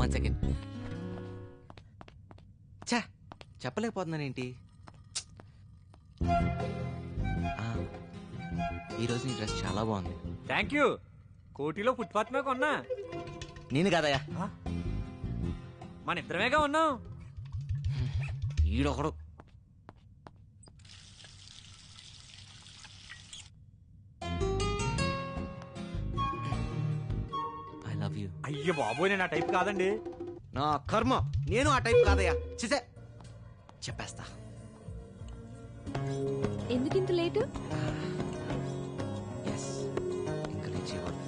1 second. చా చెప్పలేకపోతున్నానేంటి. ఈరోజు నీ డ్రెస్ చాలా బాగుంది. Thank you. కోటిలో ఫుట్పాత్ మీద కొన్నా. నేను కాదయ్యా, మన ఇద్దరమేగా ఉన్నాం. ఈడొకడు. I love you. అయ్యో బాబోయ్, నేను ఆ టైప్ కాదండి. నా కర్మ, నేను ఆ టైప్ కాదయ్యా. చిసే చెప్పేస్తా. ఎందుకింత లేటు? ఎస్, ఇంకా రీచ్ ఇవ్వాలి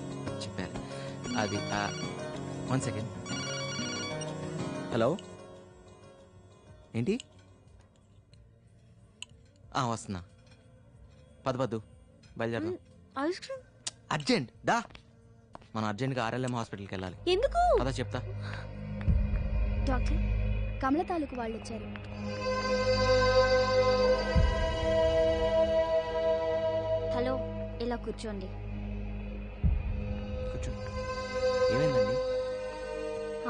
చెప్పారు. అది 1 సెకండ్. హలో, ఏంటి? వస్తున్నా. పద్దు బయలుదేరదాం. ఐస్ క్రీమ్ అర్జెంట్ దా. మనం అర్జెంట్గా RLM హాస్పిటల్కి వెళ్ళాలి. ఎందుకు? అదా చెప్తా. డాక్టర్, కమల తాలూకు వాళ్ళు వచ్చారు. హలో, ఇలా కూర్చోండి. కూర్చో. ఏమైందండి?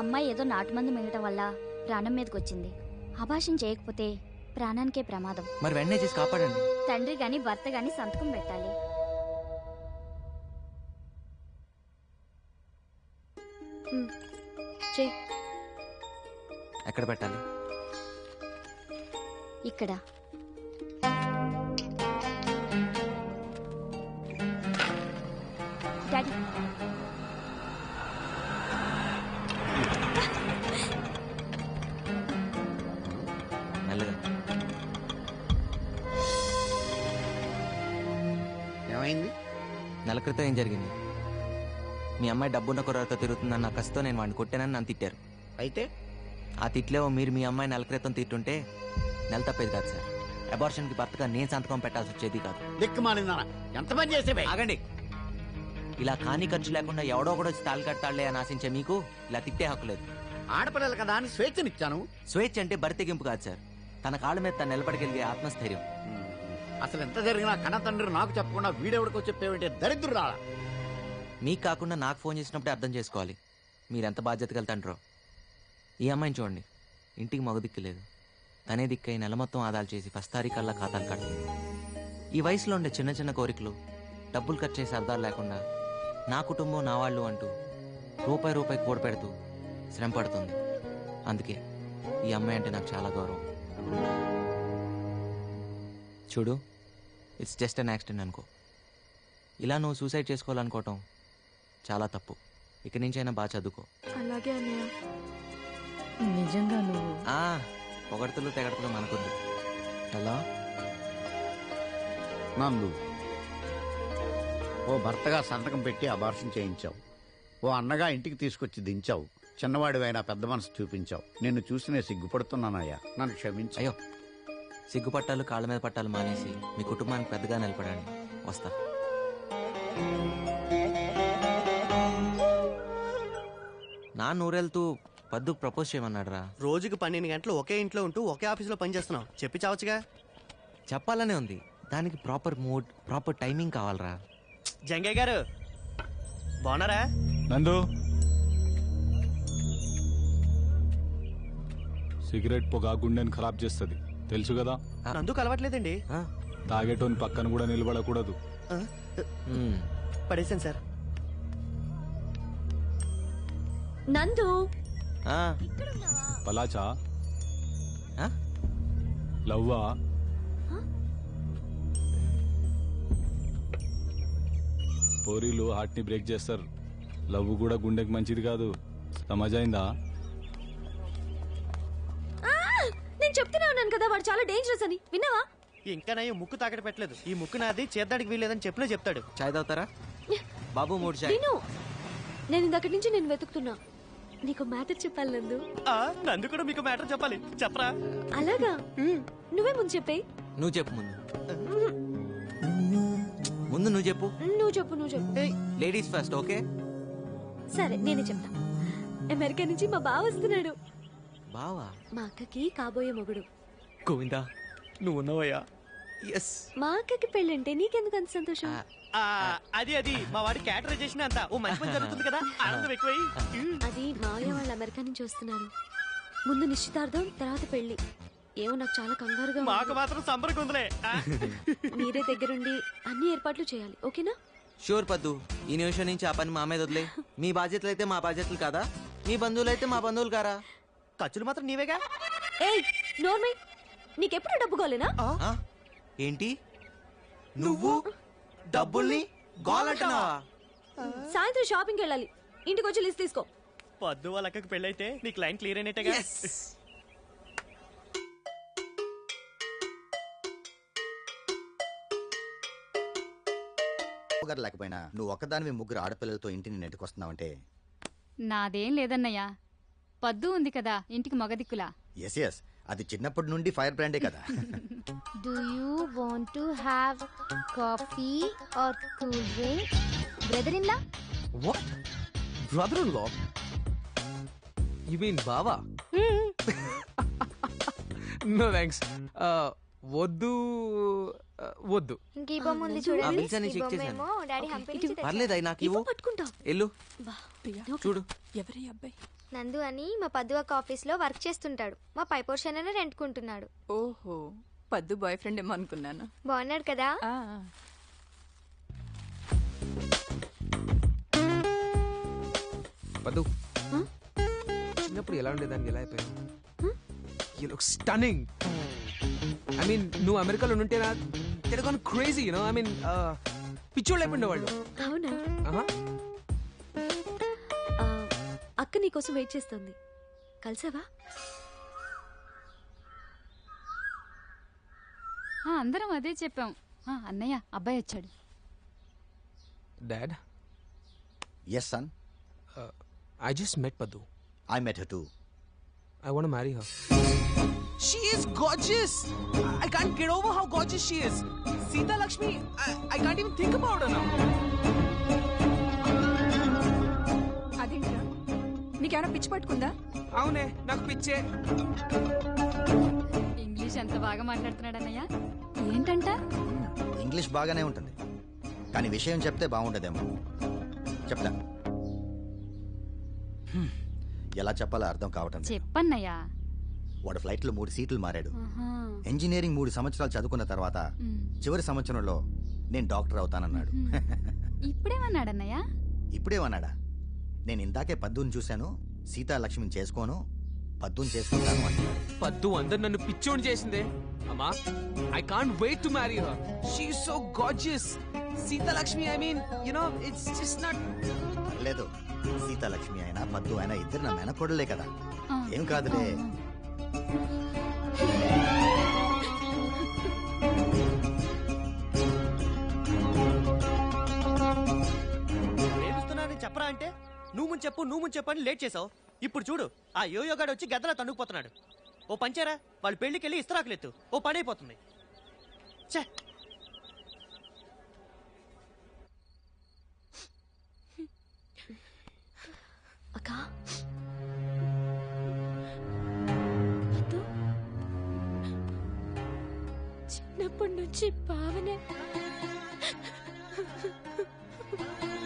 అమ్మాయి ఏదో నాటుమందు మింగటం వల్ల ప్రాణం మీదకి వచ్చింది. అభాషణ చేయకపోతే ప్రాణానికే ప్రమాదం. మరి వెంటనే చేసి కాపాడండి. తండ్రి గాని భర్త గాని సంతకం పెట్టాలి. చెయ్. ఎక్కడ పెట్టాలి? ఇక్కడ. డాడీ, మెల్లగా. ఏమైంది? నెల క్రితం ఏం జరిగింది? మీ అమ్మాయి డబ్బున్న కుర్రతో తిరుగుతుందన్న కసితో నేను వాడిని కొట్టానని నన్ను తిట్టారు. అయితే ఆ తిట్లేవో మీరు మీ అమ్మాయి నెల క్రితం తిట్టుంటే నెల తప్పేది కాదు సార్. అబార్షన్కి భర్తగా నేను సంతకం పెట్టాల్సి వచ్చేది కాదు. దిక్కుమాలిందా ఎంత పని చేసేవే? ఆగండి. ఇలా కాని ఖర్చు లేకుండా ఎవడో కూడా వచ్చి తాళి కట్టాలే అని ఆశించే మీకు ఇలా తిట్టే హక్కు లేదు. ఆడపిల్లలు కదా అని స్వేచ్ఛనిచ్చాను. స్వేచ్ఛ అంటే బరితెగింపు కాదు సార్, తన కాళ్ళ మీద తను నిలబడగలిగే ఆత్మస్థైర్యం. అసలు ఎంత జరిగినా కన్న తండ్రి నాకు చెప్పకుండా వీడెవడికో చెప్పేవంటే దరిద్రుడా. మీకు కాకుండా నాకు ఫోన్ చేసినప్పుడే అర్థం చేసుకోవాలి మీరెంత బాధ్యత వెళ్తాండ్రో. ఈ అమ్మాయిని చూడండి, ఇంటికి మగ దిక్కు లేదు. తనే దిక్కై నెల మొత్తం ఆదాలు చేసి ఫస్ట్ తారీఖల్లా ఖాతాలు కడుతుంది. ఈ వయసులో ఉండే చిన్న చిన్న కోరికలు, డబ్బులు ఖర్చు చేసే అర్థాలు లేకుండా నా కుటుంబం నా వాళ్ళు అంటూ రూపాయి కూడ పెడుతూ శ్రమ పడుతుంది. అందుకే ఈ అమ్మాయి అంటే నాకు చాలా గౌరవం. చూడు, ఇట్స్ జస్ట్ అన్ యాక్సిడెంట్ అనుకో. ఇలా నువ్వు సూసైడ్ చేసుకోవాలనుకోవటం చాలా తప్పు. ఇక నుంచైనా బాగా చదువుకో. అలాగే అన్నయ్య. నిజంగా నువ్వు పొగడతలు తెగడతలు మనకొద్దు. ఎలా నందు, ఓ భర్తగా సంతకం పెట్టి అబార్షన్ చేయించావు. ఓ అన్నగా ఇంటికి తీసుకొచ్చి దించావు. చిన్నవాడివైనా పెద్ద మనసు చూపించావు. నిన్ను చూసి నేను సిగ్గుపడుతున్నానయ్యా, నన్ను క్షమించు. అయ్యో, సిగ్గుపట్టాలు కాళ్ళ మీద పట్టాలు మానేసి మీ కుటుంబానికి పెద్దగా నిలబడండి. వస్తా. నా నూరెళ్తూ పద్దు ప్రపోజ్ చేయమన్నాడు రా. రోజుకి 12 గంటలు ఒకే ఇంట్లో ఉంటూ ఒకే ఆఫీసులో పనిచేస్తున్నావు. చెప్పి చావచ్చుగా. చెప్పాలనే ఉంది, దానికి ప్రాపర్ మూడ్, ప్రాపర్ టైమింగ్ కావాలరా. జంగయ్య గారు బాగున్నారా? నందు, సిగరెట్ పొగ గుండెని ఖరాబ్ చేస్తుంది, తెలుసు కదా. నందుకు అలవాట్లేదండి. తాగేటోని పక్కన కూడా నిలబడకూడదు. పడేసాను సార్. నందు, పలాచా లవ్వా? పోరీలు హార్ట్ ని బ్రేక్ చేస్తారు. లవ్ కూడా గుండెకి మంచిది కాదు. సమాజైందా? నేను చెప్తూనే ఉన్నాను కదా, వాడు చాలా డేంజరస్ అని. విన్నావా? ఇంకా నా ముక్కు తాకట పెట్టలేదు. ఈ ముక్కు నాది, చేద్దాడికి వీలేదని చెప్పినా చెప్తాడు. చాయ్ తాగుతారా బాబు? 3 చాయ్. నేను ఇందక్కడి నుంచి నేను వెతుకుతున్నా. నీకు మ్యాటర్ చెప్పాలి నందు. నందు కూడా మీకు మ్యాటర్ చెప్పాలి. చెప్పరా? అలాగా? నువ్వే ముందు చెప్పే. నువ్వు చెప్పు ముందు. ముందు నువ్వు చెప్పు. నువ్వు చెప్పు. Ladies first, okay? సరే, నేనే చెప్తా. అమెరికా నుంచి మా బావ వస్తున్నాడు. బావా? మా అక్కకి కాబోయే మొగుడు. గోవిందా, నువ్వు ఉన్నావయ్యా. ఎస్. మా అక్కకి పెళ్ళంటే నీకెందుకు అంత సంతోషం? అది మా వాడి క్యాటరైజేషన్ అంతా ఓ మంచి పని జరుగుతుంది కదా, ఆనందం ఎక్కువై. అది మావయ్య వాళ్ళు అమెరికా నుంచి వస్తున్నారు. ముందు నిశ్చితార్థం, తర్వాత పెళ్లి. ఏమో నాకు చాలా కంగారుగా ఉంది. మాకు మాత్రం సంబరం ఉందిలే. మీరే దగ్గరుండి అన్ని ఏర్పాట్లు చేయాలి, ఓకేనా? షూర్ పద్దు, ఈ నిమిషం నుంచి ఆ పని మా మీద వదిలే. మీ బాధ్యతలు అయితే మా బాధ్యతలు కాదా? మీ బంధువులు అయితే మా బంధువులు కారా? ఖర్చులు మాత్రం నీవేగా. ఏయ్ నోర్మై, నీకెప్పుడు డబ్బు కాలేనా? ఆ? ఏంటి నువ్వు డబ్బుల్ని గోలంటున్నావా? సాయంత్రం షాపింగ్కి వెళ్ళాలి, ఇంటికి వచ్చి లిస్ట్ తీసుకో. పద్దు వాళ్ళ అక్కకి పెళ్ళైతే నీకు లైన్ క్లియర్ అయినట్టుగా. గారు లేకపోయినా నువ్వు ఒక్కదానివి ముగ్గురు ఆడపిల్లలతో ఇంటిని నెట్టుకొస్తున్నావంటే నాదేం లేదన్నయ్యా, పద్దు ఉంది కదా ఇంటికి మగదిక్కులా. ఎస్ ఎస్, అది చిన్నప్పటి నుండి ఫైర్ బ్రాండే కదా. Do you want to have coffee or cool drink? Brother in law? What? Brother-in-law? You mean బావా? No thanks. వద్దు వద్దు. ఇంక ఈ బొమ్మ ఉంది ఆ చూడండి. బిల్స్ అన్ని ఈ చెక్ బొమ్మ చేశాను. ఏమో డాడీ హంపి నుంచి తెచ్చాడు. పర్లేదు, అయి నాకు ఇవ్వు. పట్టుకుంటా. ఎల్లు చూడు. ఎవరి అబ్బాయి? నందు అని మా పద్దు ఒక ఆఫీస్ లో వర్క్ చేస్తుంటాడు. మా పై పోర్షన్ అనే రెంట్కుంటున్నాడు. ఓహో, పద్దు బాయ్ ఫ్రెండ్ ఏమో అనుకున్నాను. బాగున్నాడు కదా? పద్దు, చిన్నప్పుడు ఎలా ఉండేదాన్ని ఎలా అయిపోయావు? You look stunning. I mean, నువ్వు అమెరికాలో ఉంటే నా Telugu crazy, you know. I mean పిచ్చోళ్ళు అయిపోయిండే వాళ్ళు. అవునా? అక్క నీకోసం వెయిట్ చేస్తుంది, కలిసావా? అందరం అదే చెప్పాం. అన్నయ్య అబ్బాయి వచ్చాడు. Dad, yes son, I just met Paddu. I met her too. I want to marry her. She is gorgeous. I can't get over how gorgeous she is. Sita Lakshmi, I can't even think about her now. అదేంట్రా, నీకేమైనా పిచ్చి పట్టుకుందా? అవునే, నాకు పిచ్చే. English ఎంత బాగా మాట్లాడుతున్నాడు అన్నయ్య. ఏంటంట? ఇంగ్లీష్ బాగానే ఉంటుంది, కానీ విషయం చెప్తే బాగుండదేమో. చెప్తా. ఎలా చెప్పాలో అర్థం కావటం లేదు. చెప్పన్నయ్య. వాడు ఫ్లైట్ లో 3 సీట్లు మారాడు. ఇంజనీరింగ్ 3 సంవత్సరాలు చదువుకున్న తర్వాత చివరి సంవత్సరంలో నేను డాక్టర్ అవుతానన్నాడు. ఇప్పుడేమన్నాడన్నయ్య? ఇప్పుడేమన్నాడా? నేను ఇందాకే పద్దుని చూశాను, సీతా లక్ష్మిని చేసుకోను, పద్దుని చేసుకుంటాను అంటున్నాడు. పద్దు అందరు నన్ను పిచ్చోని చేసిందే అమ్మా. I can't wait to marry her. She is so gorgeous. Sita Lakshmi, I mean, you know, it's just not. లేదు, సీతా లక్ష్మి అయినా పద్దు అయినా ఇద్దరు నా మేనకోడలే కదా, ఏం కాదులే. ప్రేమిస్తున్నానని చెప్పరా అంటే నువ్వు ముందు చెప్పు అని లేట్ చేసావు. ఇప్పుడు చూడు, ఆ యోయోగాడు వచ్చి గద్దలా తన్నుకుపోతున్నాడు. ఓ పంచారా, వాళ్ళు పెళ్లికెళ్ళి ఇస్తరాకులెత్తు, ఓ పని అయిపోతుంది. ఛే, అక్క, చిన్నప్పటి నుంచి భావనే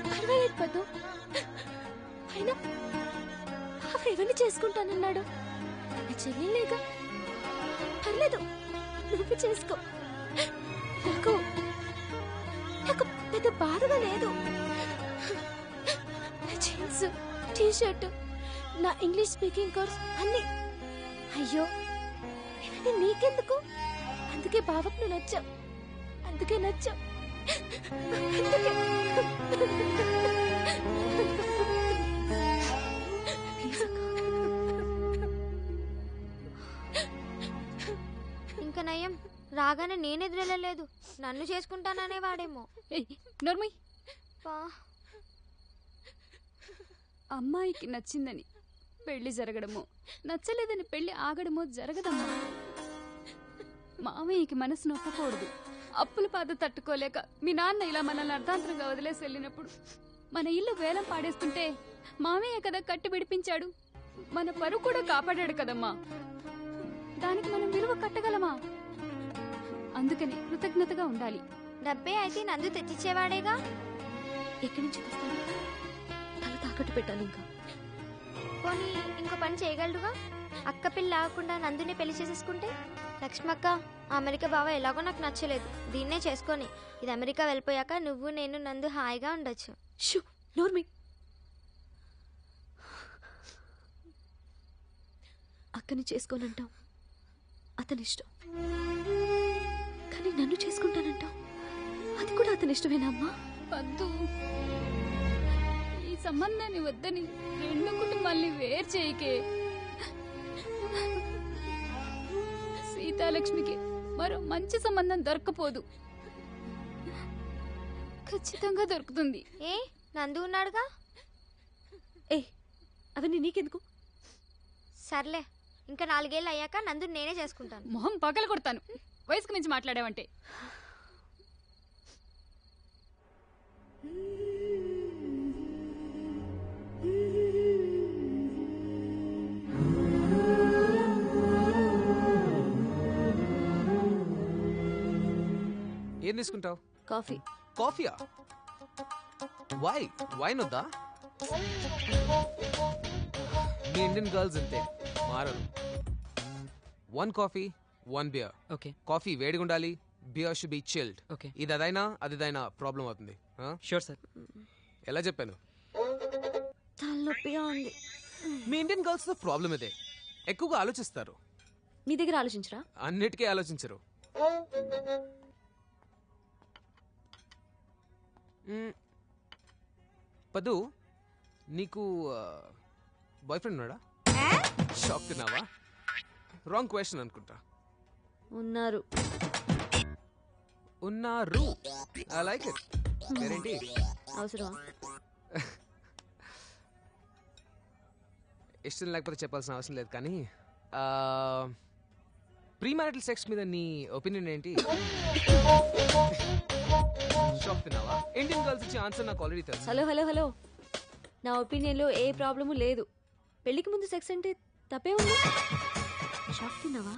పర్వాలేదు పద్దు, అయినా ఎవరిని చేసుకుంటానన్నాడు? తన చెల్లెలేగా, పర్లేదు నువ్వు చేసుకో. నాకు నాకు పెద్ద బాధగా లేదు. జీన్స్, టీ షర్ట్, నా ఇంగ్లీష్ స్పీకింగ్ కోర్స్ అన్ని. అయ్యో, ఇవన్నీ నీకెందుకు? అందుకే బావకు నువ్వు నచ్చావు, అందుకే నచ్చావు. ఇంకా నయం, రాగానే నేనెదురెళ్ళలేదు, నన్ను చేసుకుంటాననే వాడేమో. నోర్మయ్, పా, అమ్మాయికి నచ్చిందని పెళ్లి జరగడమో, నచ్చలేదని పెళ్లి ఆగడమో జరగదమ్మా. మామయ్యకి మనసు నొప్పకూడదు. అప్పుల బాధ తట్టుకోలేక మీ నాన్న ఇలా మనల్ని అర్ధాంతరంగా వదిలేసి వెళ్ళినప్పుడు మన ఇల్లు వేలం పాడేస్తుంటే మామయ్య కదా కట్టి విడిపించాడు. మన పరువు కూడా కాపాడాడు కదమ్మా. దానికి మనం విలువ కట్టగలమా? అందుకని కృతజ్ఞతగా ఉండాలి. డబ్బే అయితే నందు తెచ్చిచ్చేవాడేగా. ఎక్కడి నుంచి తెస్తాను? తల తాకట్టు పెట్టాలి ఇంకా. పోనీ ఇంకో పని చేయగలడుగా, అక్క పిల్ల ఆగకుండా నందుని పెళ్లి చేసేసుకుంటే. లక్ష్మక్క, అమెరికా బావ ఎలాగో నాకు నచ్చలేదు, దీన్నే చేసుకొని ఇది అమెరికా వెళ్ళిపోయాక నువ్వు నేను నందు హాయిగా ఉండొచ్చు. షూ నోర్మి. అక్కని చేసుకోనంటాం, అతని ఇష్టం. కానీ నన్ను చేసుకుంటానంటాం, అది కూడా అతని ఇష్టమేనమ్మా. వద్దు, ఈ సంబంధాన్ని వద్దని రెండు కుటుంబాల్ని వేరు చేయకే. సీతాలక్ష్మికి మరో మంచి సంబంధం దొరకపోదు, ఖచ్చితంగా దొరుకుతుంది. ఏ నందు ఉన్నాడుగా. ఏ అవన్నీ నీకెందుకు? సర్లే, ఇంకా 4 ఏళ్ళు అయ్యాక నందు నేనే చేసుకుంటాను. మొహం పగల కొడతాను వయసుకు మించి మాట్లాడావంటే. ఏం తీసుకుంటావు? కాఫీ. కాఫీయా? వైన్ వద్దా? మీ ఇండియన్ గర్ల్స్ అంతే, మారరు. 1 కాఫీ 1 బియర్. ఓకే. కాఫీ వేడిగా ఉండాలి, beer should be chilled. Okay. ఇది అదైనా అదిదైనా ప్రాబ్లం అవుతుంది. Sure sir. ఎలా చెప్పాను? తలనొప్పిగా ఉంది. మీ ఇండియన్ గర్ల్స్ తో ప్రాబ్లం ఇదే, ఎక్కువగా ఆలోచిస్తారు. నీ దగ్గర ఆలోచించరా? అన్నిటికీ ఆలోచించరు. పదు, నీకు బాయ్ ఫ్రెండ్ ఉన్నాడా? షాక్ తిన్నావా? రాంగ్ క్వశ్చన్ అనుకుంటా. ఉన్నారు. ఉన్నారు. I like it. పేరేంటి? అవసరమా? ఇష్టం లేకపోతే చెప్పాల్సిన అవసరం లేదు, కానీ ప్రీ మ్యారిటల్ సెక్స్ మీద నీ ఒపీనియన్ ఏంటి? షాక్ తిన్నావా? ఇండియన్ గర్ల్స్ ఇచ్చే ఆన్సర్ నాకు ఆల్రెడీ తెలుసు. హలో హలో హలో, నా ఒపీనియన్లో ఏ ప్రాబ్లము లేదు. పెళ్లికి ముందు సెక్స్ అంటే తప్పే ఉంది. షాక్ తిన్నావా?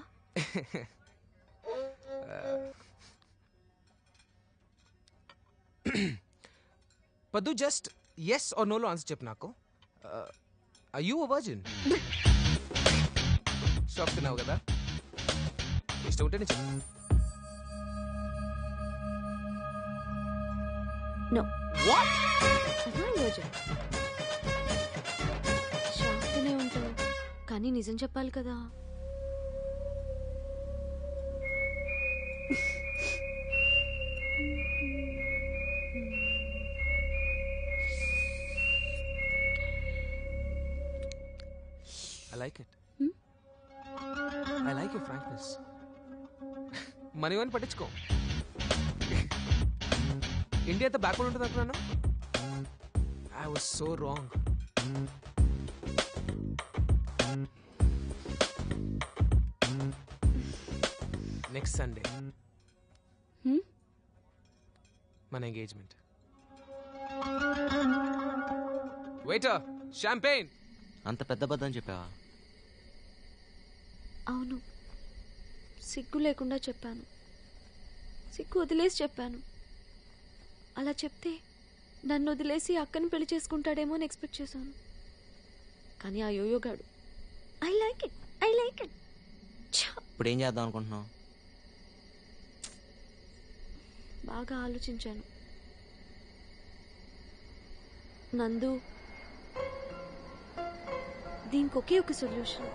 పద్దు, జస్ట్ ఎస్ ఆర్ నోలో ఆన్సర్ చెప్పు నాకు. Are you a virgin? Shock తిన్నావు కదా? ఇష్టం ఉంటేనే చెప్పు. నో. వాట్? షాక్ తినే ఉంటావు, కానీ నిజం చెప్పాలి కదా. I like it. I like your frankness. మనీ వన్ పట్టించుకో. ఇండియా అంతా బ్యాక్వర్డ్ ఉంటుంది అనుకున్నాను. I was so wrong. Next Sunday మన ఎంగేజ్మెంట్. Waiter, champagne. అంత పెద్ద బద్దం చెప్పావా? అవును, సిగ్గు లేకుండా చెప్పాను. సిగ్గు వదిలేసి చెప్పాను. అలా చెప్తే నన్ను వదిలేసి అక్కని పెళ్లి చేసుకుంటాడేమో అని ఎక్స్పెక్ట్ చేశాను. కానీ ఆ యోయోగాడు I like it, I like it. ఇప్పుడు ఏం చేద్దాం అనుకుంటున్నావు? బాగా ఆలోచించాను. నందు, దీనికి ఒకే ఒక సొల్యూషన్.